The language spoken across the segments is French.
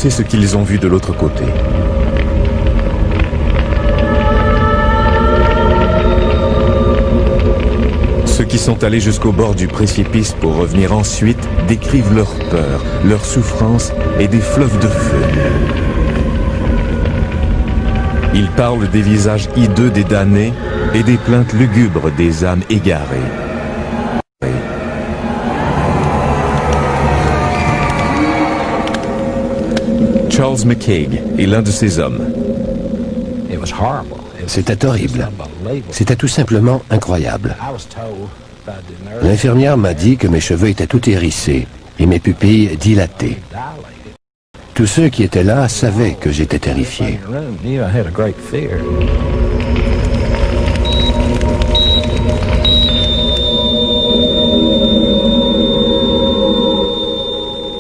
sait ce qu'ils ont vu de l'autre côté? Ceux qui sont allés jusqu'au bord du précipice pour revenir ensuite décrivent leur peur, leur souffrance et des fleuves de feu. Ils parlent des visages hideux des damnés et des plaintes lugubres des âmes égarées. Charles McCaig est l'un de ces hommes. C'était horrible. C'était tout simplement incroyable. L'infirmière m'a dit que mes cheveux étaient tout hérissés et mes pupilles dilatées. Tous ceux qui étaient là savaient que j'étais terrifié.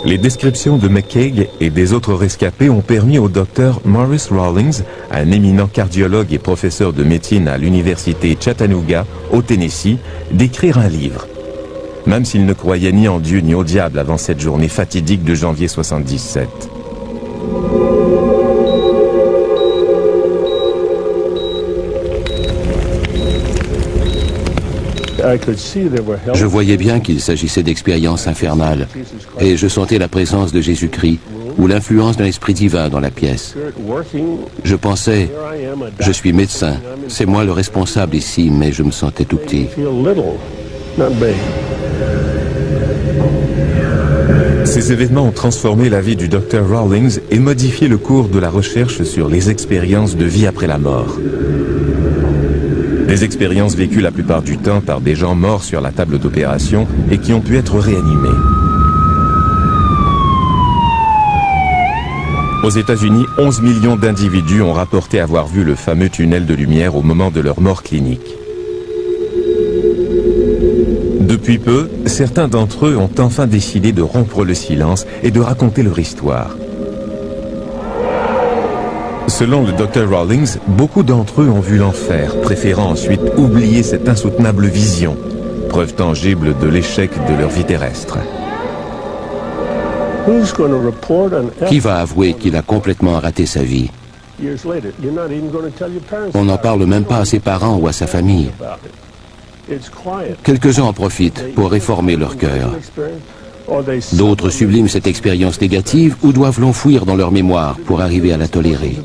Les descriptions de McCaig et des autres rescapés ont permis au docteur Morris Rawlings, un éminent cardiologue et professeur de médecine à l'université Chattanooga, au Tennessee, d'écrire un livre. Même s'il ne croyait ni en Dieu ni au diable avant cette journée fatidique de janvier 77. Je voyais bien qu'il s'agissait d'expériences infernales et je sentais la présence de Jésus-Christ ou l'influence d'un esprit divin dans la pièce. Je pensais, je suis médecin, c'est moi le responsable ici, mais je me sentais tout petit. Ces événements ont transformé la vie du Dr Rawlings et modifié le cours de la recherche sur les expériences de vie après la mort. Des expériences vécues la plupart du temps par des gens morts sur la table d'opération et qui ont pu être réanimés. Aux États-Unis, 11 millions d'individus ont rapporté avoir vu le fameux tunnel de lumière au moment de leur mort clinique. Depuis peu, certains d'entre eux ont enfin décidé de rompre le silence et de raconter leur histoire. Selon le Dr Rawlings, beaucoup d'entre eux ont vu l'enfer, préférant ensuite oublier cette insoutenable vision, preuve tangible de l'échec de leur vie terrestre. Qui va avouer qu'il a complètement raté sa vie? On n'en parle même pas à ses parents ou à sa famille. Quelques-uns en profitent pour réformer leur cœur. D'autres subliment cette expérience négative ou doivent l'enfouir dans leur mémoire pour arriver à la tolérer.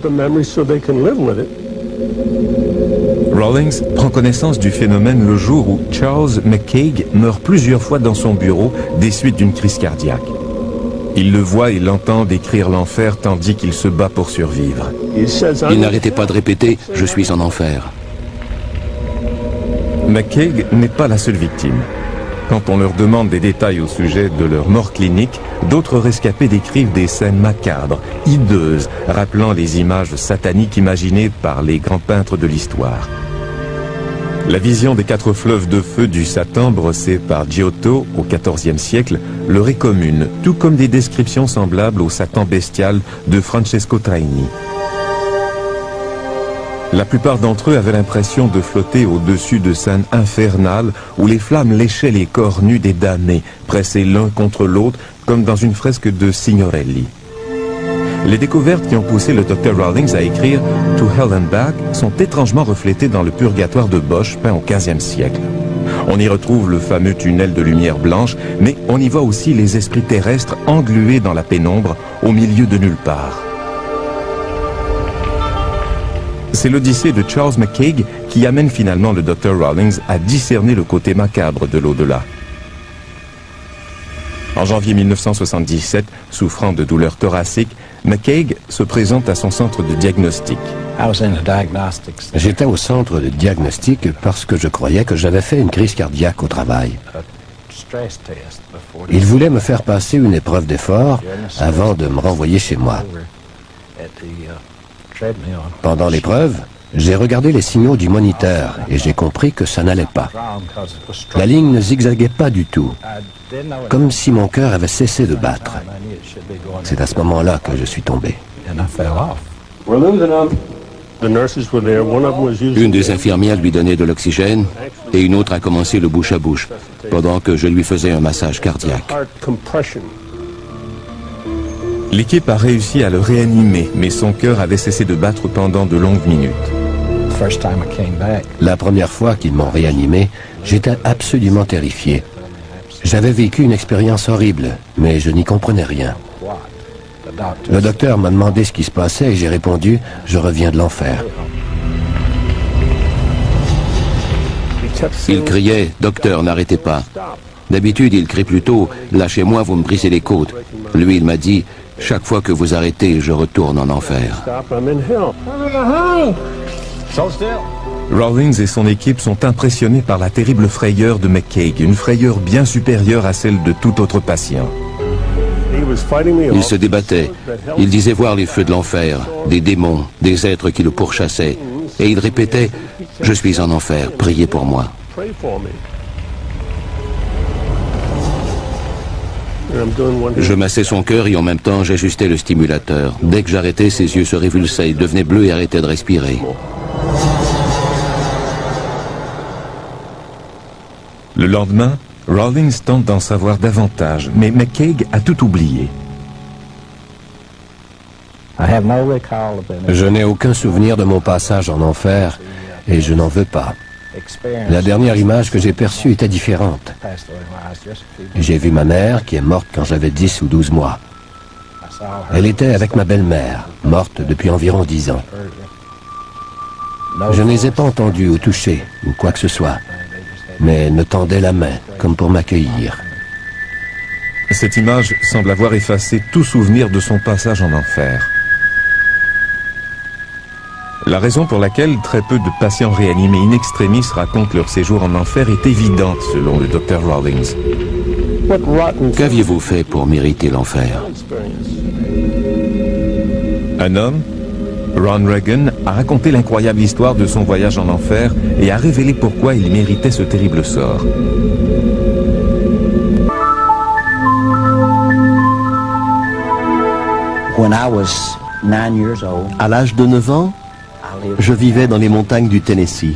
Rawlings prend connaissance du phénomène le jour où Charles McCaig meurt plusieurs fois dans son bureau des suites d'une crise cardiaque. Il le voit et l'entend décrire l'enfer tandis qu'il se bat pour survivre. Il n'arrêtait pas de répéter « Je suis en enfer ». McCaig n'est pas la seule victime. Quand on leur demande des détails au sujet de leur mort clinique, d'autres rescapés décrivent des scènes macabres, hideuses, rappelant les images sataniques imaginées par les grands peintres de l'histoire. La vision des 4 fleuves de feu du Satan brossés par Giotto au XIVe siècle leur est commune, tout comme des descriptions semblables au Satan bestial de Francesco Traini. La plupart d'entre eux avaient l'impression de flotter au-dessus de scènes infernales où les flammes léchaient les corps nus des damnés, pressés l'un contre l'autre comme dans une fresque de Signorelli. Les découvertes qui ont poussé le Dr Rawlings à écrire « To Hell and Back » sont étrangement reflétées dans le Purgatoire de Bosch peint au XVe siècle. On y retrouve le fameux tunnel de lumière blanche, mais on y voit aussi les esprits terrestres englués dans la pénombre au milieu de nulle part. C'est l'odyssée de Charles McCaig qui amène finalement le Dr Rawlings à discerner le côté macabre de l'au-delà. En janvier 1977, souffrant de douleurs thoraciques, McCaig se présente à son centre de diagnostic. J'étais au centre de diagnostic parce que je croyais que j'avais fait une crise cardiaque au travail. Ils voulaient me faire passer une épreuve d'effort avant de me renvoyer chez moi. Pendant l'épreuve, j'ai regardé les signaux du moniteur et j'ai compris que ça n'allait pas. La ligne ne zigzaguait pas du tout, comme si mon cœur avait cessé de battre. C'est à ce moment-là que je suis tombé. Une des infirmières lui donnait de l'oxygène et une autre a commencé le bouche à bouche pendant que je lui faisais un massage cardiaque. L'équipe a réussi à le réanimer, mais son cœur avait cessé de battre pendant de longues minutes. La première fois qu'ils m'ont réanimé, j'étais absolument terrifié. J'avais vécu une expérience horrible, mais je n'y comprenais rien. Le docteur m'a demandé ce qui se passait et j'ai répondu « Je reviens de l'enfer ». Il criait « Docteur, n'arrêtez pas ». D'habitude, il crie plutôt « Lâchez-moi, vous me brisez les côtes ». Lui, il m'a dit « Chaque fois que vous arrêtez, je retourne en enfer ». Rawlings et son équipe sont impressionnés par la terrible frayeur de McCaig, une frayeur bien supérieure à celle de tout autre patient. Il se débattait. Il disait voir les feux de l'enfer, des démons, des êtres qui le pourchassaient. Et il répétait « Je suis en enfer, priez pour moi ». Je massais son cœur et en même temps j'ajustais le stimulateur. Dès que j'arrêtais, ses yeux se révulsaient, il devenait bleu et arrêtait de respirer. Le lendemain, Rawlings tente d'en savoir davantage, mais McCaig a tout oublié. Je n'ai aucun souvenir de mon passage en enfer et je n'en veux pas. La dernière image que j'ai perçue était différente. J'ai vu ma mère qui est morte quand j'avais 10 ou 12 mois. Elle était avec ma belle-mère, morte depuis environ 10 ans. Je ne les ai pas entendus ou touchés ou quoi que ce soit, mais elle me tendait la main comme pour m'accueillir. Cette image semble avoir effacé tout souvenir de son passage en enfer. La raison pour laquelle très peu de patients réanimés in extremis racontent leur séjour en enfer est évidente, selon le Dr Rawlings. Qu'aviez-vous fait pour mériter l'enfer? Un homme, Ron Reagan, a raconté l'incroyable histoire de son voyage en enfer et a révélé pourquoi il méritait ce terrible sort. À l'âge de 9 ans, je vivais dans les montagnes du Tennessee.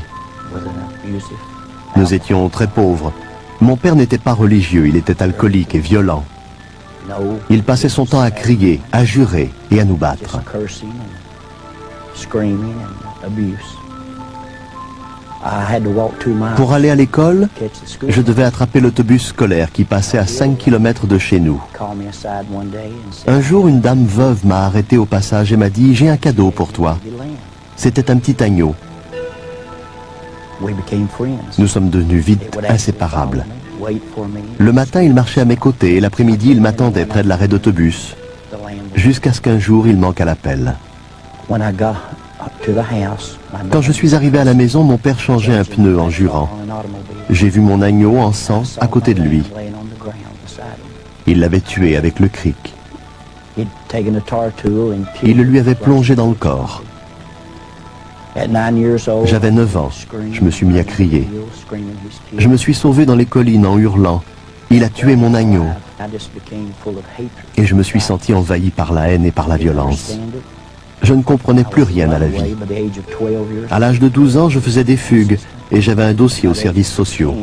Nous étions très pauvres. Mon père n'était pas religieux, il était alcoolique et violent. Il passait son temps à crier, à jurer et à nous battre. Pour aller à l'école, je devais attraper l'autobus scolaire qui passait à 5 km de chez nous. Un jour, une dame veuve m'a arrêté au passage et m'a dit « J'ai un cadeau pour toi ». C'était un petit agneau. Nous sommes devenus vite inséparables. Le matin, il marchait à mes côtés et l'après-midi, il m'attendait près de l'arrêt d'autobus. Jusqu'à ce qu'un jour, il manque à l'appel. Quand je suis arrivé à la maison, mon père changeait un pneu en jurant. J'ai vu mon agneau en sang à côté de lui. Il l'avait tué avec le cric. Il le lui avait plongé dans le corps. J'avais 9 ans. Je me suis mis à crier. Je me suis sauvé dans les collines en hurlant. Il a tué mon agneau. Et je me suis senti envahi par la haine et par la violence. Je ne comprenais plus rien à la vie. À l'âge de 12 ans, je faisais des fugues et j'avais un dossier aux services sociaux.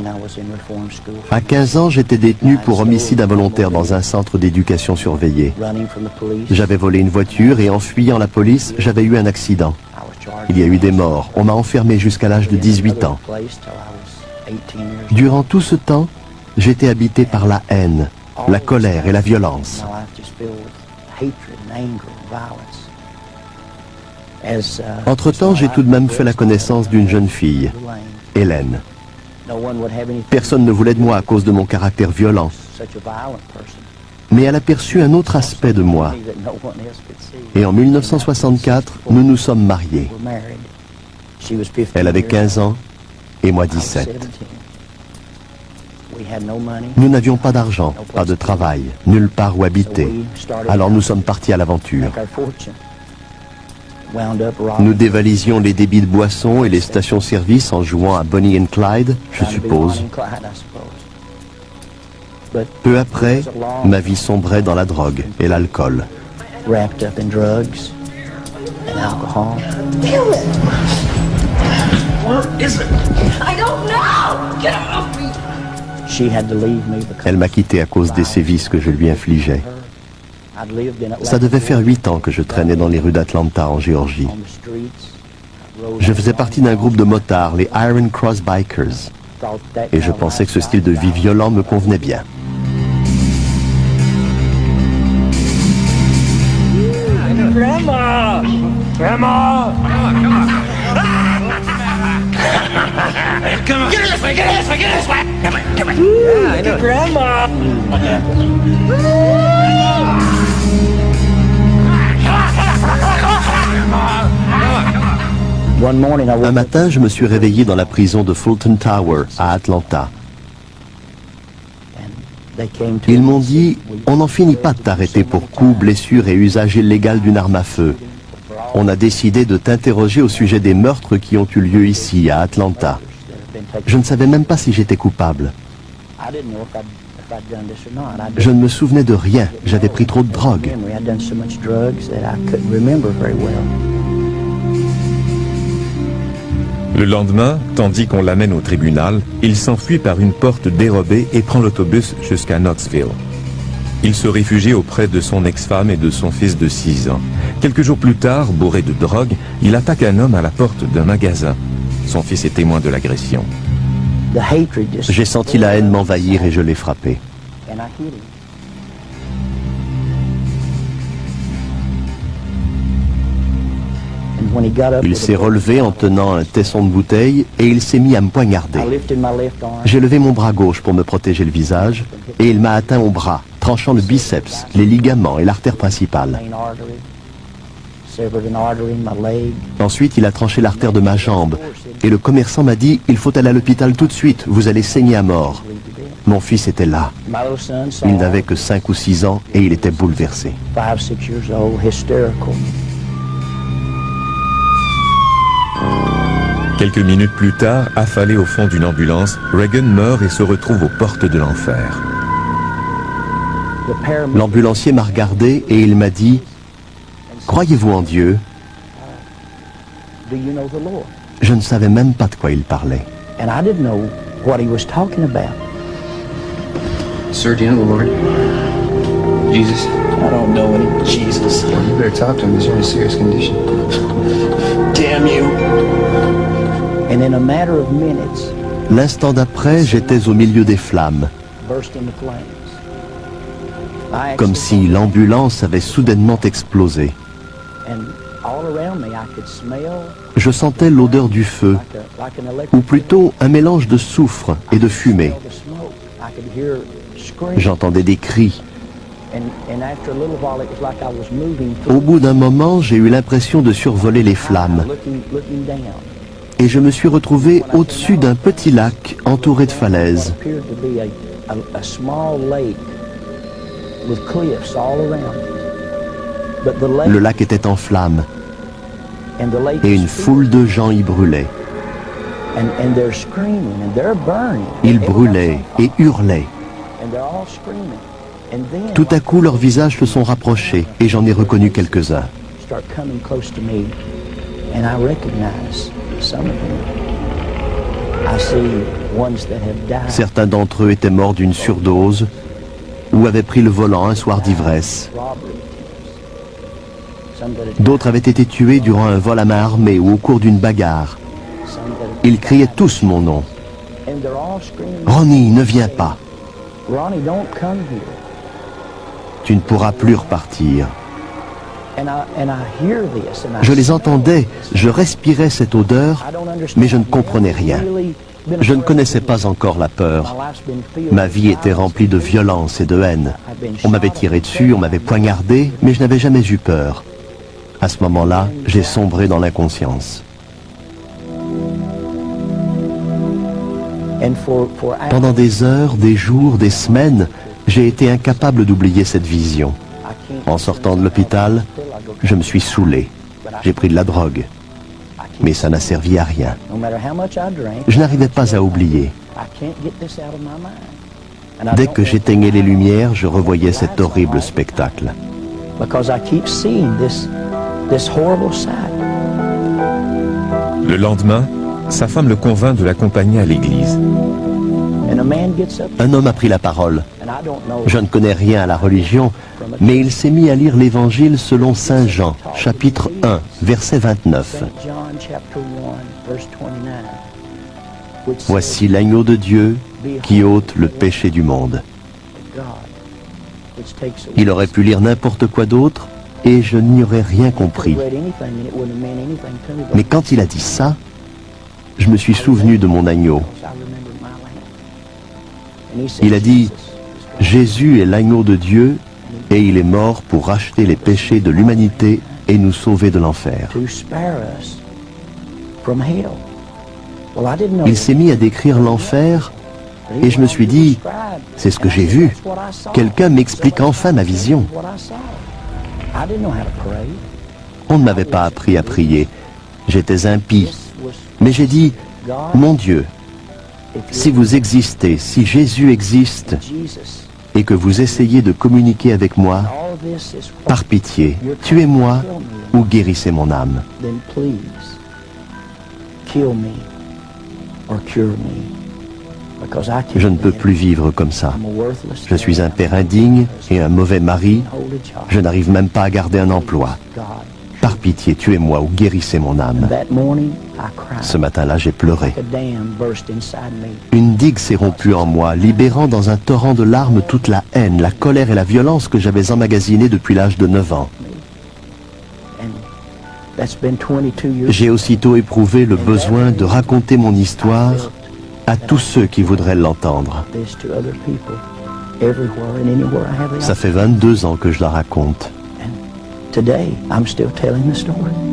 À 15 ans, j'étais détenu pour homicide involontaire dans un centre d'éducation surveillée. J'avais volé une voiture et en fuyant la police, j'avais eu un accident. Il y a eu des morts. On m'a enfermé jusqu'à l'âge de 18 ans. Durant tout ce temps, j'étais habité par la haine, la colère et la violence. Entre-temps, j'ai tout de même fait la connaissance d'une jeune fille, Hélène. Personne ne voulait de moi à cause de mon caractère violent. Mais elle a perçu un autre aspect de moi. Et en 1964, nous nous sommes mariés. Elle avait 15 ans et moi 17. Nous n'avions pas d'argent, pas de travail, nulle part où habiter. Alors nous sommes partis à l'aventure. Nous dévalisions les débits de boissons et les stations-service en jouant à Bonnie and Clyde, je suppose. Peu après, ma vie sombrait dans la drogue et l'alcool. Elle m'a quitté à cause des sévices que je lui infligeais. Ça devait faire 8 ans que je traînais dans les rues d'Atlanta, en Géorgie. Je faisais partie d'un groupe de motards, les Iron Cross Bikers. Et je pensais que ce style de vie violent me convenait bien. Grandma! Grandma! Come on! Come on! Get this way! Get this way! Get this way! Come on! Come on! Yeah, I know. Grandma! Un matin, je me suis réveillé dans la prison de Fulton Tower, à Atlanta. Ils m'ont dit, on n'en finit pas de t'arrêter pour coups, blessures et usage illégal d'une arme à feu. On a décidé de t'interroger au sujet des meurtres qui ont eu lieu ici, à Atlanta. Je ne savais même pas si j'étais coupable. Je ne me souvenais de rien, j'avais pris trop de drogue. Le lendemain, tandis qu'on l'amène au tribunal, il s'enfuit par une porte dérobée et prend l'autobus jusqu'à Knoxville. Il se réfugie auprès de son ex-femme et de son fils de 6 ans. Quelques jours plus tard, bourré de drogue, il attaque un homme à la porte d'un magasin. Son fils est témoin de l'agression. J'ai senti la haine m'envahir et je l'ai frappé. Il s'est relevé en tenant un tesson de bouteille et il s'est mis à me poignarder. J'ai levé mon bras gauche pour me protéger le visage et il m'a atteint au bras, tranchant le biceps, les ligaments et l'artère principale. Ensuite, il a tranché l'artère de ma jambe et le commerçant m'a dit « Il faut aller à l'hôpital tout de suite, vous allez saigner à mort ». Mon fils était là. Il n'avait que 5 ou 6 ans et il était bouleversé. Quelques minutes plus tard, affalé au fond d'une ambulance, Reagan meurt et se retrouve aux portes de l'enfer. L'ambulancier m'a regardé et il m'a dit « Croyez-vous en Dieu ?» Je ne savais même pas de quoi il parlait. Sir, do you know the Lord? Jesus? I don't know any Jesus. Well, you better talk to him. He's in a serious condition. Damn you! And in a matter of minutes, l'instant d'après, j'étais au milieu des flammes. Comme si l'ambulance avait soudainement explosé. Je sentais l'odeur du feu, ou plutôt un mélange de soufre et de fumée. J'entendais des cris. Au bout d'un moment, j'ai eu l'impression de survoler les flammes. Et je me suis retrouvé au-dessus d'un petit lac entouré de falaises. Le lac était en flammes et une foule de gens y brûlaient. Ils brûlaient et hurlaient. Tout à coup, leurs visages se sont rapprochés et j'en ai reconnu quelques-uns. Certains d'entre eux étaient morts d'une surdose ou avaient pris le volant un soir d'ivresse. D'autres avaient été tués durant un vol à main armée ou au cours d'une bagarre. Ils criaient tous mon nom. « Ronnie, ne viens pas. Tu ne pourras plus repartir. » Je les entendais, je respirais cette odeur, mais je ne comprenais rien. Je ne connaissais pas encore la peur. Ma vie était remplie de violence et de haine. On m'avait tiré dessus, on m'avait poignardé, mais je n'avais jamais eu peur. À ce moment-là, j'ai sombré dans l'inconscience. Pendant des heures, des jours, des semaines, j'ai été incapable d'oublier cette vision. En sortant de l'hôpital, je me suis saoulé. J'ai pris de la drogue. Mais ça n'a servi à rien. Je n'arrivais pas à oublier. Dès que j'éteignais les lumières, je revoyais cet horrible spectacle. Le lendemain, sa femme le convainc de l'accompagner à l'église. Un homme a pris la parole. Je ne connais rien à la religion, Mais il s'est mis à lire l'Évangile selon Saint Jean, chapitre 1, verset 29. Voici l'agneau de Dieu qui ôte le péché du monde. Il aurait pu lire n'importe quoi d'autre et je n'y aurais rien compris. Mais quand il a dit ça, je me suis souvenu de mon agneau. Il a dit, Jésus est l'agneau de Dieu et il est mort pour racheter les péchés de l'humanité et nous sauver de l'enfer. Il s'est mis à décrire l'enfer et je me suis dit, c'est ce que j'ai vu. Quelqu'un m'explique enfin ma vision. On ne m'avait pas appris à prier. J'étais impie. Mais j'ai dit, mon Dieu, si vous existez, si Jésus existe, et que vous essayez de communiquer avec moi, par pitié, tuez-moi ou guérissez mon âme. Je ne peux plus vivre comme ça. Je suis un père indigne et un mauvais mari. Je n'arrive même pas à garder un emploi. Par pitié, tuez-moi ou guérissez mon âme. Ce matin-là, j'ai pleuré. Une digue s'est rompue en moi, libérant dans un torrent de larmes toute la haine, la colère et la violence que j'avais emmagasinée depuis l'âge de 9 ans. J'ai aussitôt éprouvé le besoin de raconter mon histoire à tous ceux qui voudraient l'entendre. Ça fait 22 ans que je la raconte. Today, I'm still telling the story.